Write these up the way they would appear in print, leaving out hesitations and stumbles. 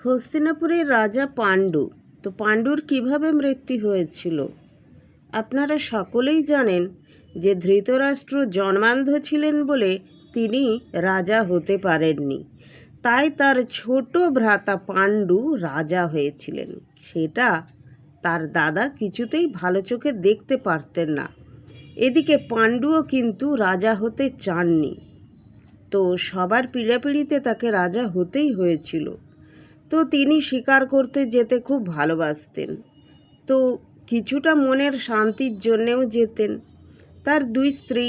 হস্তিনাপুরের রাজা পাণ্ডু। তো পাণ্ডুর কিভাবে মৃত্যু হয়েছিল আপনারা সকলেই জানেন যে ধৃতরাষ্ট্র জন্মান্ধ ছিলেন বলে তিনি রাজা হতে পারেননি। তাই তার ছোট ভ্রাতা পাণ্ডু রাজা হয়েছিলেন। সেটা তার দাদা কিছুতেই ভালো চোখে দেখতে পারতেন না। এদিকে পাণ্ডুও কিন্তু রাজা হতে চাননি। তো সবার পিড়াপিড়িতে তাকে রাজা হতেই হয়েছিল। তো তিনি শিকার করতে যেতে খুব ভালোবাসতেন। তো কিছুটা মনের শান্তির জন্যেও যেতেন। তার দুই স্ত্রী,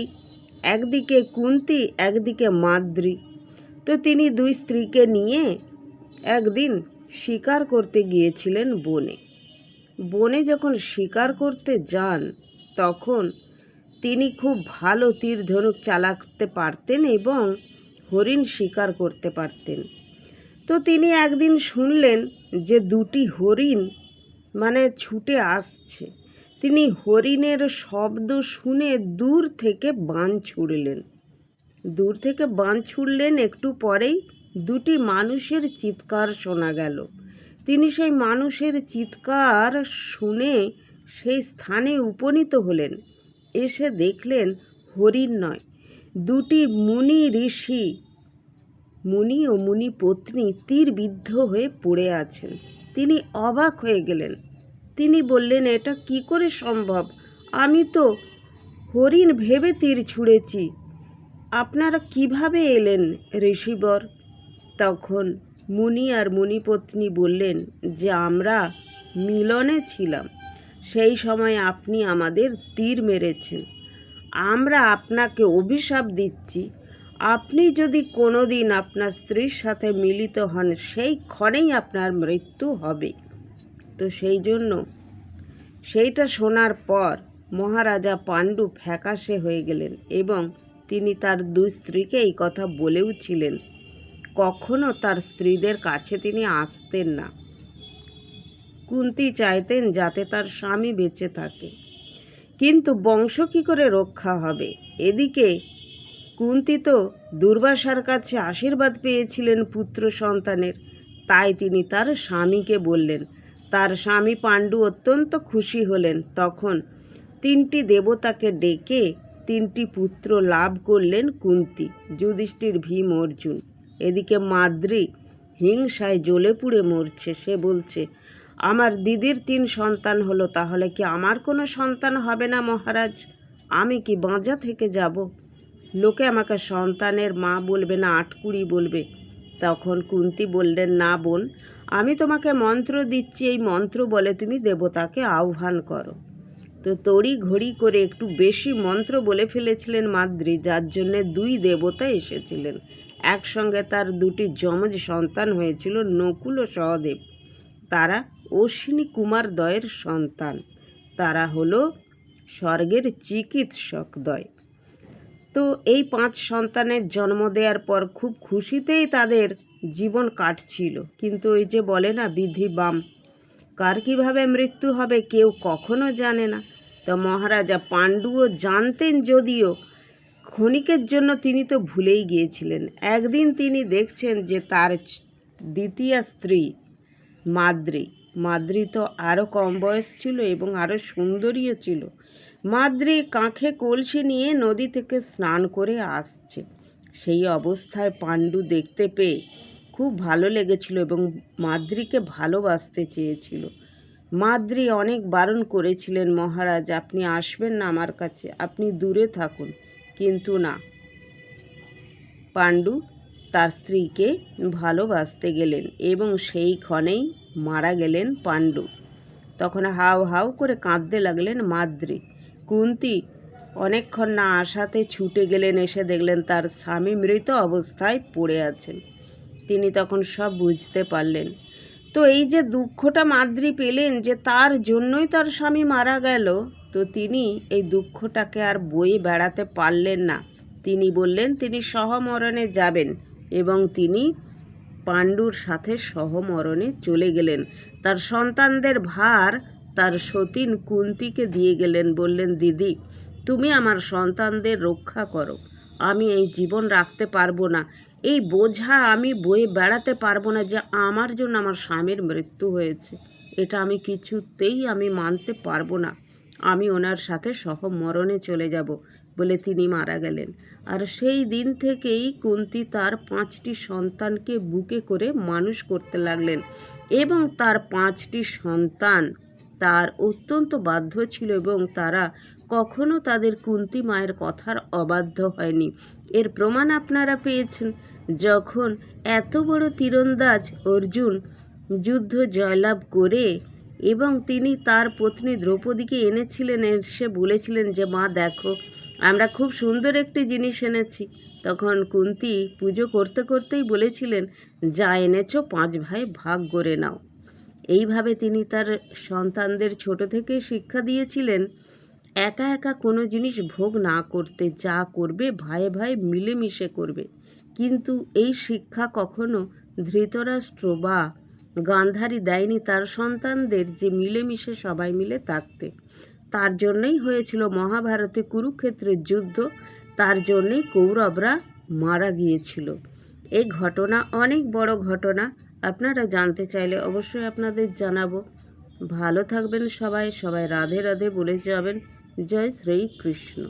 একদিকে কুন্তী, একদিকে মাদ্রী। তো তিনি দুই স্ত্রীকে নিয়ে একদিন শিকার করতে গিয়েছিলেন বনে। বনে যখন শিকার করতে যান তখন তিনি খুব ভালো তীর ধনুক চালাতে পারতেন এবং হরিণ শিকার করতে পারতেন। তো তিনি একদিন শুনলেন যে দুটি হরিণ ছুটে আসছে। তিনি হরিণের শব্দ শুনে দূর থেকে বাণ ছুড়লেন। একটু পরেই দুটি মানুষের চিৎকার শোনা গেল। তিনি সেই মানুষের চিৎকার শুনে সেই স্থানে উপনীত হলেন। এসে দেখলেন হরিণ নয়, দুটি মুনি ঋষি, মুনি ও মুনি পত্নী তীরবিদ্ধ হয়ে পড়ে আছেন। তিনি অবাক হয়ে গেলেন। তিনি বললেন, এটা কি করে সম্ভব? আমি তো হরিণ ভেবে তীর ছুঁড়েছি, আপনারা কিভাবে এলেন ঋষিবর? তখন মুনি আর মুনিপত্নী বললেন যে আমরা মিলনে ছিলাম, সেই সময় আপনি আমাদের তীর মেরেছেন। আমরা আপনাকে অভিশাপ দিচ্ছি, আপনি যদি কোনো দিন আপনার স্ত্রীর সাথে মিলিত হন সেই ক্ষণেই আপনার মৃত্যু হবে। তো সেই জন্য সেইটা শোনার পর মহারাজা পাণ্ডু ফ্যাকাশে হয়ে গেলেন এবং তিনি তার দুই স্ত্রীকে এই কথা বলেও ছিলেন। কখনো তার স্ত্রীদের কাছে তিনি আসতেন না। কুন্তী চাইতেন যাতে তার স্বামী বেঁচে থাকে, কিন্তু বংশ কী করে রক্ষা হবে? এদিকে কুন্তী তো দুর্বাসার কাছে আশীর্বাদ পেয়েছিলেন পুত্র সন্তানের। তাই তিনি তার স্বামীকে বললেন। তার স্বামী পাণ্ডু অত্যন্ত খুশি হলেন। তখন তিনটি দেবতাকে ডেকে তিনটি পুত্র লাভ করলেন কুন্তী, যুধিষ্ঠির, ভীম, অর্জুন। এদিকে মাদ্রী হিংসায় জ্বলে পুড়ে মরছে। সে বলছে, আমার দিদির 3 সন্তান হলো, তাহলে কি আমার কোনো সন্তান হবে না মহারাজ? আমি কি বাঁজা থেকে যাব? লোকে আমাকে সন্তানের মা বলবে না আটকুড়ি বলবে? তখন কুন্তী বললেন, না বোন, আমি তোমাকে মন্ত্র দিচ্ছি, এই মন্ত্র বলে তুমি দেবতাকে আহ্বান করো। তো তড়ি ঘড়ি করে একটু বেশি মন্ত্র বলে ফেলেছিলেন মাদ্রী, যার জন্যে 2 দেবতা এসেছিলেন। একসঙ্গে তার 2টি যমজ সন্তান হয়েছিল, নকুল ও সহদেব। তারা অশ্বিনী কুমারদ্বয়ের সন্তান। তারা হলো স্বর্গের চিকিৎসকদ্বয়। তো এই 5 সন্তানের জন্ম দেওয়ার পর খুব খুশিতেই তাদের জীবন কাটছিল। কিন্তু ওই যে বলে না, বিধি বাম, কার কীভাবে মৃত্যু হবে কেউ কখনো জানে না। তো মহারাজা পাণ্ডুও জানতেন, যদিও ক্ষণিকের জন্য তিনি তো ভুলেই গিয়েছিলেন। একদিন তিনি দেখছেন যে তার দ্বিতীয় স্ত্রী মাদ্রী তো আরও কম বয়স ছিল এবং আরও সুন্দরীও ছিল। মাদ্রী কাঁখে কলসি নিয়ে নদী থেকে স্নান করে আসছে। সেই অবস্থায় পাণ্ডু দেখতে পেয়ে খুব ভালো লেগেছিল এবং মাদ্রীকে ভালোবাসতে চেয়েছিল। মাদ্রী অনেক বারণ করেছিলেন, মহারাজ আপনি আসবেন না আমার কাছে, আপনি দূরে থাকুন। কিন্তু না, পাণ্ডু তার স্ত্রীকে ভালোবাসতে গেলেন এবং সেই ক্ষণেই মারা গেলেন পাণ্ডু। তখন হাউ হাউ করে কাঁদতে লাগলেন মাদ্রী। কুন্তী অনেকক্ষণ না আসাতে ছুটে গেলেন, এসে দেখলেন তার স্বামী মৃত অবস্থায় পড়ে আছেন। তিনি তখন সব বুঝতে পারলেন। তো এই যে দুঃখটা মাদ্রী পেলেন যে তার জন্যই তার স্বামী মারা গেল, তো তিনি এই দুঃখটাকে আর বয়ে বেড়াতে পারলেন না। তিনি বললেন তিনি সহমরণে যাবেন এবং তিনি পাণ্ডুর সাথে সহমরণে চলে গেলেন। তার সন্তানদের ভার তার সতীন কুন্তীকে দিয়ে গেলেন। বললেন, দিদি তুমি আমার সন্তানদের রক্ষা করো, আমি এই জীবন রাখতে পারবো না, এই বোঝা আমি বয়ে বেড়াতে পারবো না যে আমার জন্য আমার স্বামীর মৃত্যু হয়েছে। এটা আমি কিছুতেই মানতে পারবো না। আমি ওনার সাথে সহমরণে চলে যাব বলে তিনি মারা গেলেন। আর সেই দিন থেকেই কুন্তী তার 5টি সন্তানকে বুকে করে মানুষ করতে লাগলেন এবং তার 5টি সন্তান তার অত্যন্ত বাধ্য ছিল এবং তারা কখনো তাদের কুন্তী মায়ের কথার অবাধ্য হয়নি। এর প্রমাণ আপনারা পেয়েছেন যখন এত বড় তীরন্দাজ অর্জুন যুদ্ধ জয়লাভ করে এবং তিনি তার পত্নী দ্রৌপদীকে এনেছিলেন, এসে বলেছিলেন যে মা দেখো আমরা খুব সুন্দর একটি জিনিস এনেছি। তখন কুন্তী পুজো করতে করতেই বলেছিলেন যা এনেছো 5 ভাই ভাগ করে নাও। এইভাবে তিনি তার সন্তানদের ছোট থেকে শিক্ষা দিয়েছিলেন একা একা কোনো জিনিস ভোগ না করতে, যা করবে ভাইয়ে ভাই মিলেমিশে করবে। কিন্তু এই শিক্ষা কখনো ধৃতরাষ্ট্র বা গান্ধারী দেয়নি তার সন্তানদের যে মিলেমিশে সবাই মিলে থাকতে। তার জন্যই হয়েছিল মহাভারতে কুরুক্ষেত্রের যুদ্ধ, তার জন্যেই কৌরবরা মারা গিয়েছিল। এই ঘটনা অনেক বড় ঘটনা। আপনারা জানতে চাইলে অবশ্যই আপনাদের জানাবো। ভালো থাকবেন সবাই, সবাই রাধে রাধে বলে যাবেন। জয় শ্রীকৃষ্ণ।